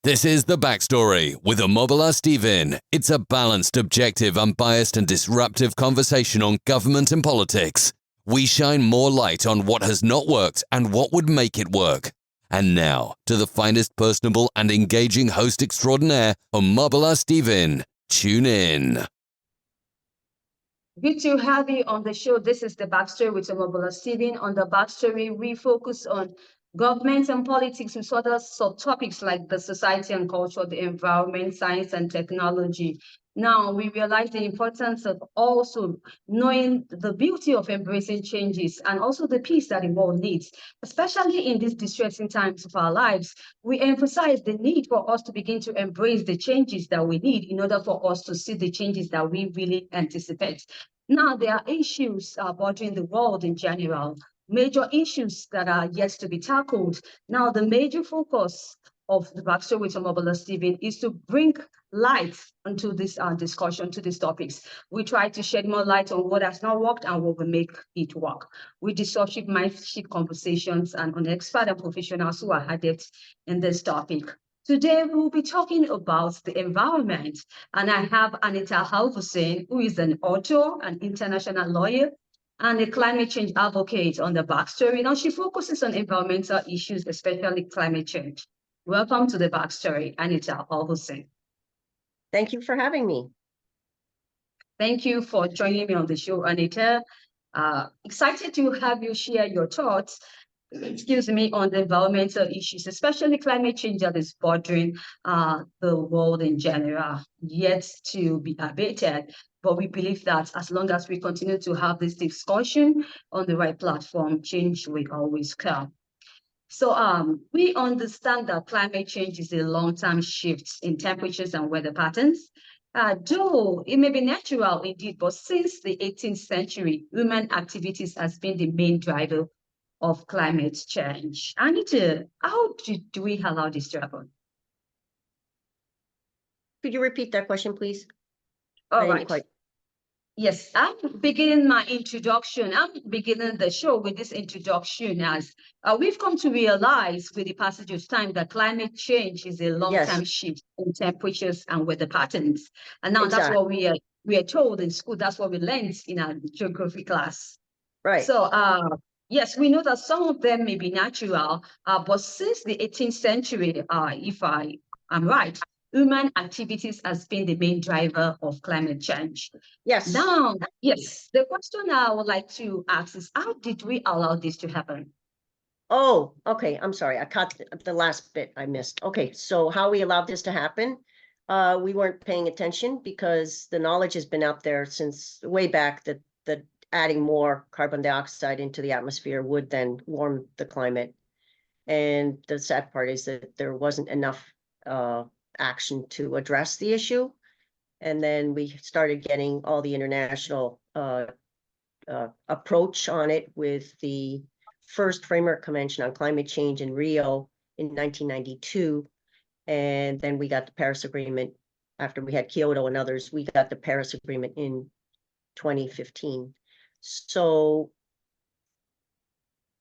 This is The Backstory with Omobola Stephen. It's a balanced, objective, unbiased and disruptive conversation on government and politics. We shine more light on what has not worked and what would make it work. And now, to the finest, personable and engaging host extraordinaire, Omobola Stephen. Tune in. Good to have you on the show. This is The Backstory with Omobola Stephen. On The Backstory, we focus on government and politics with other subtopics like the society and culture, the environment, science and technology. Now, we realize the importance of also knowing the beauty of embracing changes and also the peace that the world needs, especially in these distressing times of our lives. We emphasize the need for us to begin to embrace the changes that we need in order for us to see the changes that we really anticipate. Now, there are issues bothering the world in general, major issues that are yet to be tackled. Now, the major focus of the Backstory with Omobola Stephen is to bring light onto this discussion, to these topics. We try to shed more light on what has not worked and what will make it work. We distortive mindset conversations and on expert and professionals who are adept in this topic. Today, we'll be talking about the environment, and I have A.M Halvorssen, who is an author, an international lawyer, and a climate change advocate on the Backstory. Now, she focuses on environmental issues, especially climate change. Welcome to the Backstory, A.M Halvorssen. Thank you for having me. Thank you for joining me on the show, Anita. Excited to have you share your thoughts on the environmental issues, especially climate change that is bothering the world in general, yet to be abated. But we believe that as long as we continue to have this discussion on the right platform, change will always come. So we understand that climate change is a long-term shift in temperatures and weather patterns. Though it may be natural indeed, but since the 18th century, human activities has been the main driver of climate change. Anita, how do we allow this to happen? Could you repeat that question, please? All right. Yes, I'm beginning my introduction. I'm beginning the show with this introduction as we've come to realize with the passage of time that climate change is a long-term shift in temperatures and weather patterns. And now that's what we are told in school. That's what we learned in our geography class. Right. So yes, we know that some of them may be natural, but since the 18th century, if I am right, human activities has been the main driver of climate change. Yes. Now, yes, the question I would like to ask is, how did we allow this to happen? Oh, okay. I'm sorry. I caught the last bit I missed. Okay, so how we allowed this to happen? We weren't paying attention because the knowledge has been out there since way back that adding more carbon dioxide into the atmosphere would then warm the climate. And the sad part is that there wasn't enough action to address the issue. And then we started getting all the international approach on it with the first Framework Convention on Climate Change in Rio in 1992. And then we got the Paris Agreement after we had Kyoto and others. We got the Paris Agreement in 2015. So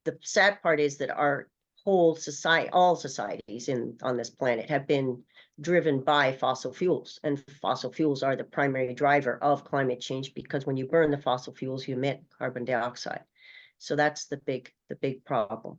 the sad part is that our whole society, all societies on this planet have been driven by fossil fuels, and fossil fuels are the primary driver of climate change because when you burn the fossil fuels, you emit carbon dioxide. So that's the big problem.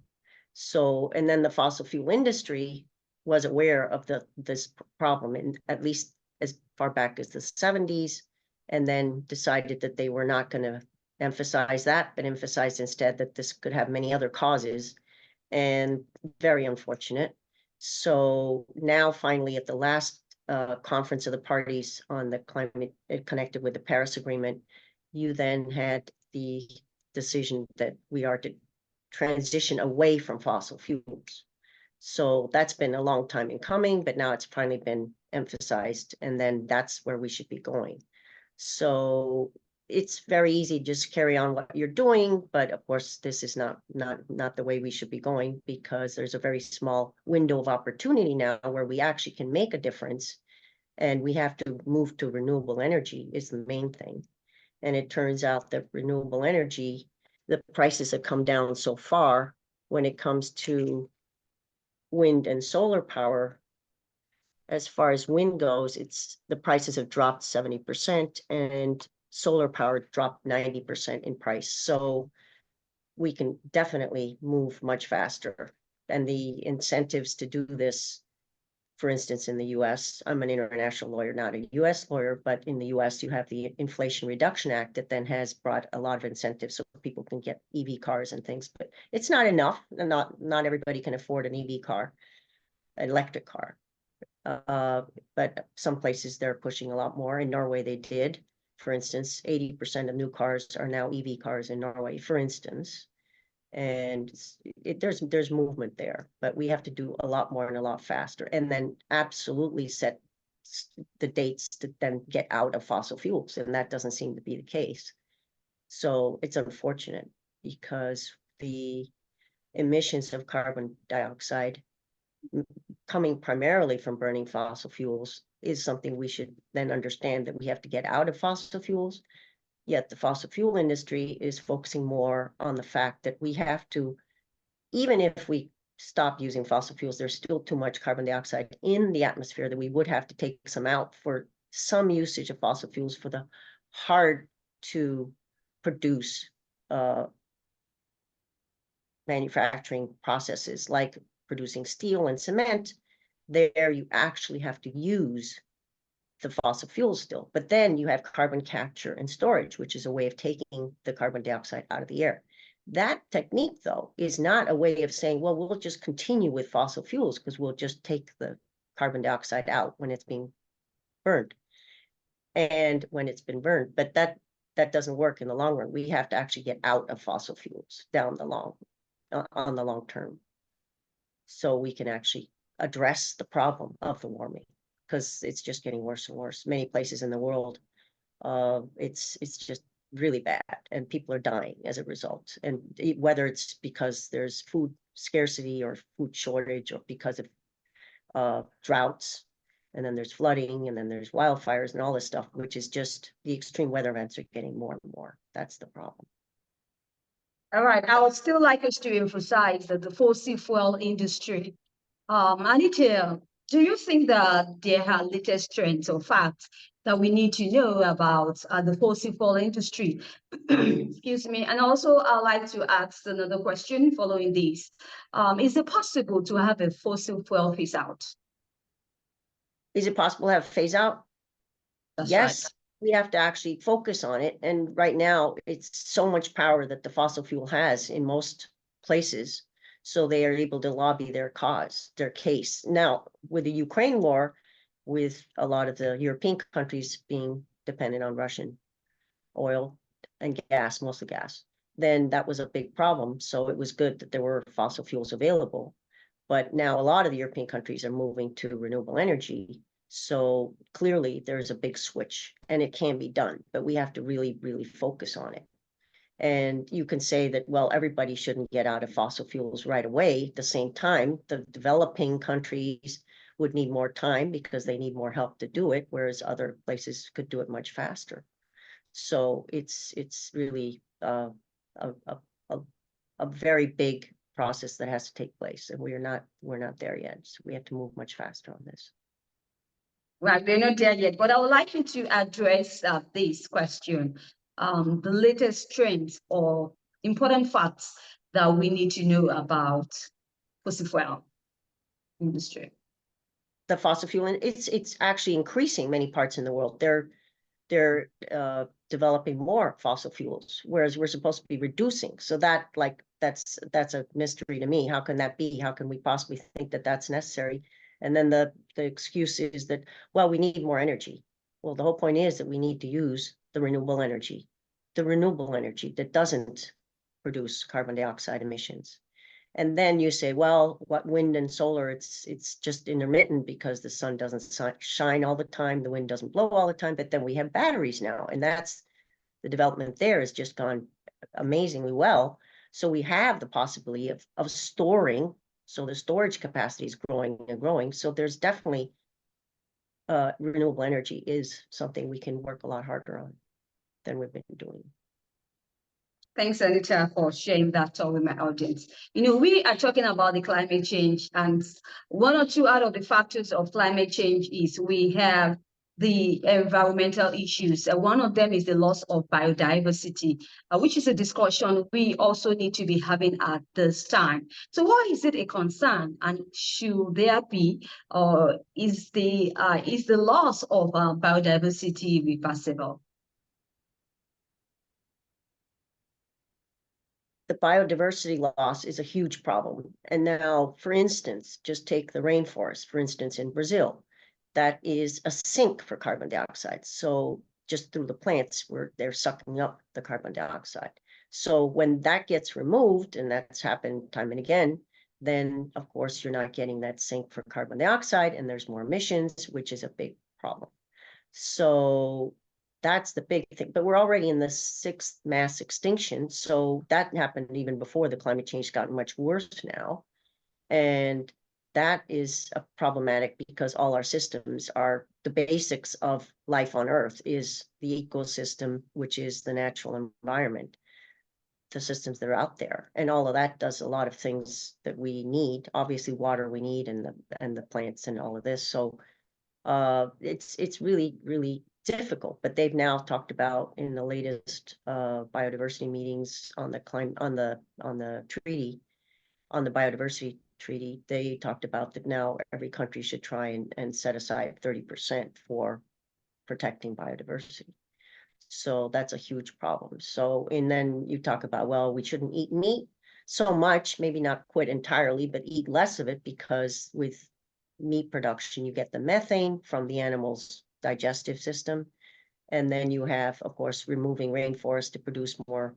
So, and then the fossil fuel industry was aware of this problem, and at least as far back as the 70s, and then decided that they were not going to emphasize that, but emphasized instead that this could have many other causes, and very unfortunate. So now finally at the last conference of the parties on the climate connected with the Paris Agreement, you then had the decision that we are to transition away from fossil fuels. So that's been a long time in coming, but now it's finally been emphasized, and then that's where we should be going. So it's very easy to just carry on what you're doing, but of course this is not the way we should be going, because there's a very small window of opportunity now where we actually can make a difference, and we have to move to renewable energy is the main thing. And it turns out that renewable energy, the prices have come down so far when it comes to wind and solar power as far as wind goes, the prices have dropped 70% and solar power dropped 90% in price. So we can definitely move much faster. And the incentives to do this, for instance, in the US, I'm an international lawyer, not a US lawyer, but in the US, you have the Inflation Reduction Act that then has brought a lot of incentives so people can get EV cars and things, but it's not enough. And not everybody can afford an EV car, an electric car. But some places they're pushing a lot more. In Norway, they did. For instance, 80% of new cars are now EV cars in Norway, for instance. And there's movement there, but we have to do a lot more and a lot faster, and then absolutely set the dates to then get out of fossil fuels, and that doesn't seem to be the case. So it's unfortunate because the emissions of carbon dioxide coming primarily from burning fossil fuels is something we should then understand, that we have to get out of fossil fuels. Yet the fossil fuel industry is focusing more on the fact that we have to, even if we stop using fossil fuels, there's still too much carbon dioxide in the atmosphere that we would have to take some out for some usage of fossil fuels for the hard to produce manufacturing processes like producing steel and cement. There you actually have to use the fossil fuels still, but then you have carbon capture and storage, which is a way of taking the carbon dioxide out of the air. That technique, though, is not a way of saying, well, we'll just continue with fossil fuels because we'll just take the carbon dioxide out when it's being burned and when it's been burned. But that doesn't work in the long run. We have to actually get out of fossil fuels on the long term, so we can actually address the problem of the warming, because it's just getting worse and worse. Many places in the world, it's just really bad, and people are dying as a result. And whether it's because there's food scarcity or food shortage, or because of droughts, and then there's flooding, and then there's wildfires and all this stuff, which is just the extreme weather events are getting more and more. That's the problem. All right, I would still like us to emphasize that the fossil fuel industry, Anita, do you think that there are latest trends or facts that we need to know about the fossil fuel industry? Excuse me. And also, I'd like to ask another question following this. Is it possible to have a fossil fuel phase out? Is it possible to have phase out? That's Yes. right. We have to actually focus on it. And right now, it's so much power that the fossil fuel has in most places. So they are able to lobby their cause, their case. Now, with the Ukraine war, with a lot of the European countries being dependent on Russian oil and gas, mostly gas, then that was a big problem. So it was good that there were fossil fuels available. But now a lot of the European countries are moving to renewable energy. So clearly there's a big switch, and it can be done, but we have to really, really focus on it. And you can say that, well, everybody shouldn't get out of fossil fuels right away. At the same time, the developing countries would need more time because they need more help to do it, whereas other places could do it much faster. So it's really a very big process that has to take place, and we're not there yet. So we have to move much faster on this. Right, we're not there yet, but I would like you to address this question, the latest trends or important facts that we need to know about fossil fuel industry. The fossil fuel, and it's actually increasing many parts in the world. They're developing more fossil fuels, whereas we're supposed to be reducing. So that's a mystery to me. How can that be? How can we possibly think that that's necessary? And then the excuse is that, well, we need more energy. Well, the whole point is that we need to use the renewable energy that doesn't produce carbon dioxide emissions. And then you say, well, what wind and solar, it's just intermittent because the sun doesn't shine all the time, the wind doesn't blow all the time, but then we have batteries now, and that's the development there has just gone amazingly well. So we have the possibility of storing, so the storage capacity is growing and growing. So there's definitely renewable energy is something we can work a lot harder on than we've been doing. Thanks, Anita, for sharing that thought with my audience. You know, we are talking about the climate change, and one or two out of the factors of climate change is we have the environmental issues. One of them is the loss of biodiversity, which is a discussion we also need to be having at this time. So why is it a concern, and should there be, or is the loss of biodiversity reversible? The biodiversity loss is a huge problem. And now, for instance, just take the rainforest, for instance, in Brazil, that is a sink for carbon dioxide. So just through the plants where they're sucking up the carbon dioxide. So when that gets removed, and that's happened time and again, then of course you're not getting that sink for carbon dioxide and there's more emissions, which is a big problem. So that's the big thing. But we're already in the 6th mass extinction. So that happened even before the climate change got much worse now. And that is a problematic because all our systems are the basics of life on Earth is the ecosystem, which is the natural environment, the systems that are out there. And all of that does a lot of things that we need. Obviously, water we need and the plants and all of this. So it's really, really difficult, but they've now talked about in the latest biodiversity meetings on the treaty, on the biodiversity treaty, they talked about that now every country should try and set aside 30% for protecting biodiversity. So that's a huge problem. So, and then you talk about, well, we shouldn't eat meat so much, maybe not quit entirely, but eat less of it, because with meat production, you get the methane from the animal's digestive system. And then you have, of course, removing rainforest to produce more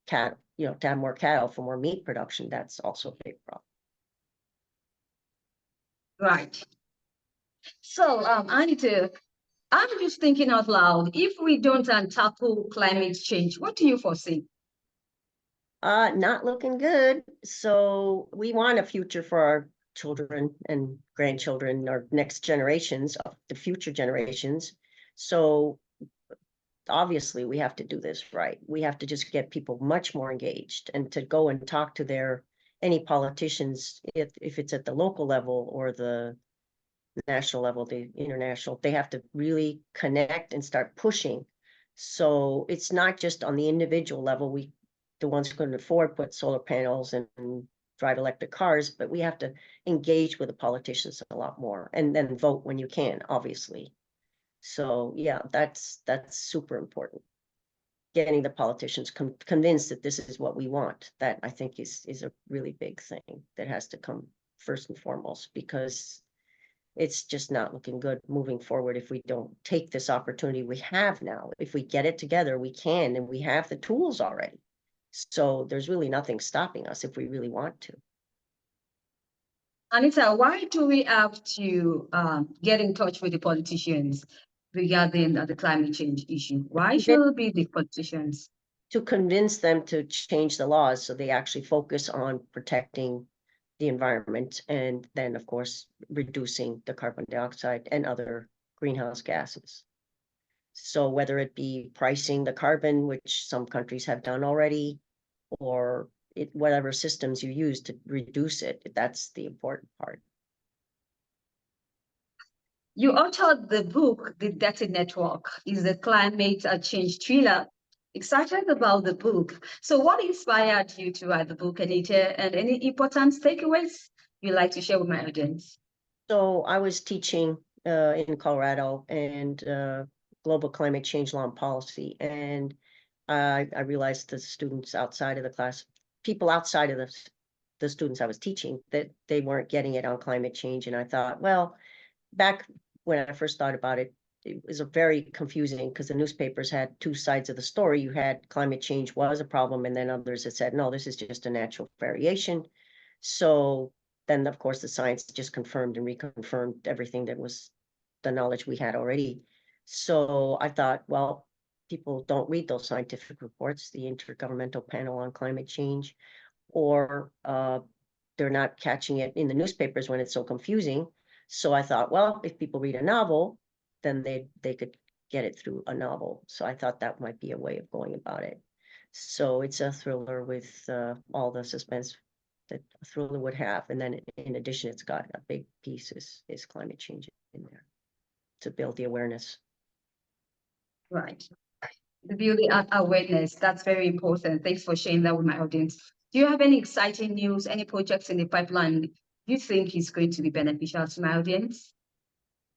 cattle, to have more cattle for more meat production. That's also a big problem. Right. So, Anita, I'm just thinking out loud. If we don't tackle climate change, what do you foresee? Not looking good. So we want a future for our children and grandchildren, or next generations, of the future generations. So obviously we have to do this right. We have to just get people much more engaged and to go and talk to any politicians, if it's at the local level or the national level, the international, they have to really connect and start pushing. So it's not just on the individual level. The ones who can afford put solar panels and drive electric cars, but we have to engage with the politicians a lot more, and then vote when you can, obviously. So yeah, that's super important. Getting the politicians convinced that this is what we want, that I think is a really big thing that has to come first and foremost, because it's just not looking good moving forward if we don't take this opportunity we have now. If we get it together, we can, and we have the tools already. So there's really nothing stopping us if we really want to. Anita, why do we have to get in touch with the politicians regarding the climate change issue? Why should it be the politicians? To convince them to change the laws so they actually focus on protecting the environment, and then, of course, reducing the carbon dioxide and other greenhouse gases. So whether it be pricing the carbon, which some countries have done already, or whatever systems you use to reduce it, that's the important part. You authored the book, The Dirty Network, is a climate change thriller. Excited about the book. So what inspired you to write the book, Anita, and any important takeaways you'd like to share with my audience? So I was teaching in Colorado, and global climate change law and policy, and I realized the students outside of the class, people outside of the students I was teaching, that they weren't getting it on climate change. And I thought, well, back when I first thought about it, it was a very confusing, because the newspapers had two sides of the story. You had climate change was a problem, and then others that said, no, this is just a natural variation. So then, of course, the science just confirmed and reconfirmed everything that was the knowledge we had already. So I thought, well, people don't read those scientific reports, the Intergovernmental Panel on Climate Change, or they're not catching it in the newspapers when it's so confusing. So I thought, well, if people read a novel, then they could get it through a novel. So I thought that might be a way of going about it. So it's a thriller with all the suspense that a thriller would have. And then in addition, it's got a big piece is climate change in there to build the awareness. Right. The building awareness, that's very important. Thanks for sharing that with my audience. Do you have any exciting news, any projects in the pipeline you think is going to be beneficial to my audience?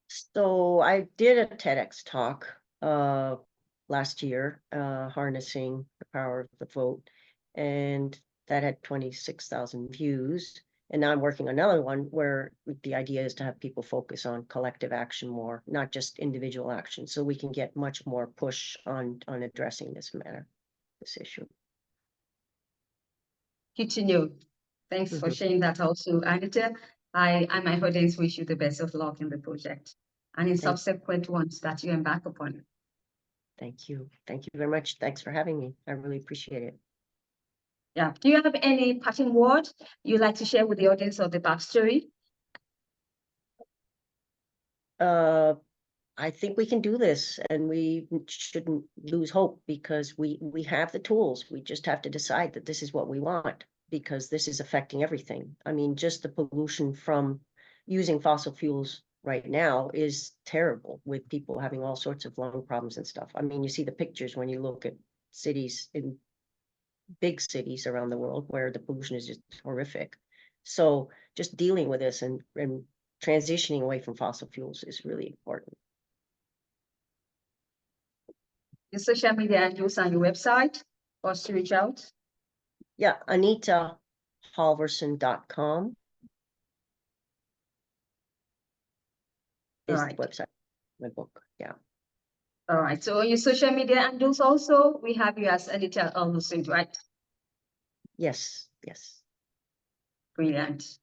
So I did a TEDx talk last year, harnessing the power of the vote, and that had 26,000 views. And now I'm working on another one where the idea is to have people focus on collective action more, not just individual action, so we can get much more push on addressing this matter, this issue. Good to know. Thanks for sharing that also, Anita. I and my audience wish you the best of luck in the project and in subsequent ones that you embark upon. Thank you. Thank you very much. Thanks for having me. I really appreciate it. Yeah. Do you have any parting word you'd like to share with the audience of the Backstory? I think we can do this, and we shouldn't lose hope because we have the tools. We just have to decide that this is what we want, because this is affecting everything. I mean, just the pollution from using fossil fuels right now is terrible, with people having all sorts of lung problems and stuff. I mean, you see the pictures when you look at cities, in big cities around the world, where the pollution is just horrific. So just dealing with this and transitioning away from fossil fuels is really important. Your social media handles and your website for us to reach out? Yeah, AnitaHalvorssen.com is the website, my book. Yeah. All right. So on your social media handles also, we have you as Anita Halvorssen, right? Yes, yes. Brilliant.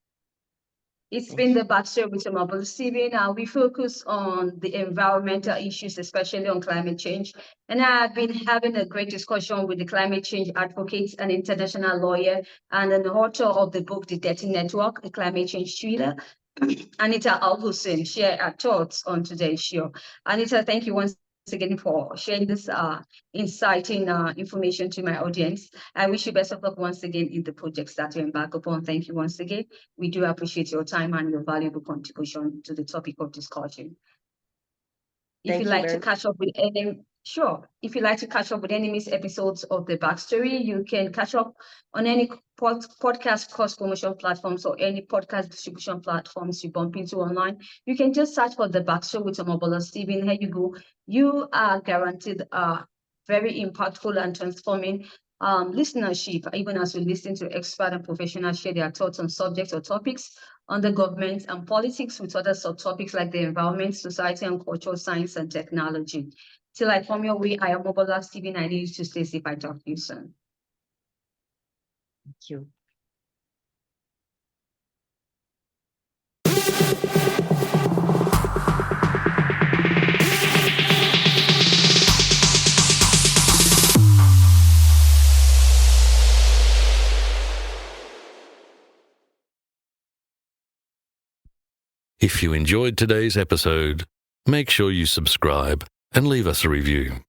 It's been the Backstory with Omobola Stephen. We focus on the environmental issues, especially on climate change. And I've been having a great discussion with the climate change advocate, an international lawyer, and an author of the book, The Dirty Network, a climate change thriller. Anita Halvorssen share our thoughts on today's show. Anita, thank you once again for sharing this inciting information to my audience. I wish you best of luck once again in the projects that you embark upon. Thank you once again. We do appreciate your time and your valuable contribution to the topic of discussion. If you'd like to catch up with any, if you'd like to catch up with any missed episodes of the Backstory, you can catch up on any podcast cross promotion platforms or any podcast distribution platforms you bump into online. You can just search for the Backstory with Omobola Stephen. Here you go. You are guaranteed very impactful and transforming listenership, even as we listen to expert and professionals share their thoughts on subjects or topics on the government and politics, with other subtopics like the environment, society, and culture, science, and technology. Till I come your way, I am Omobola Stephen. I need you to stay safe. I talk to you soon. Thank you. If you enjoyed today's episode, make sure you subscribe and leave us a review.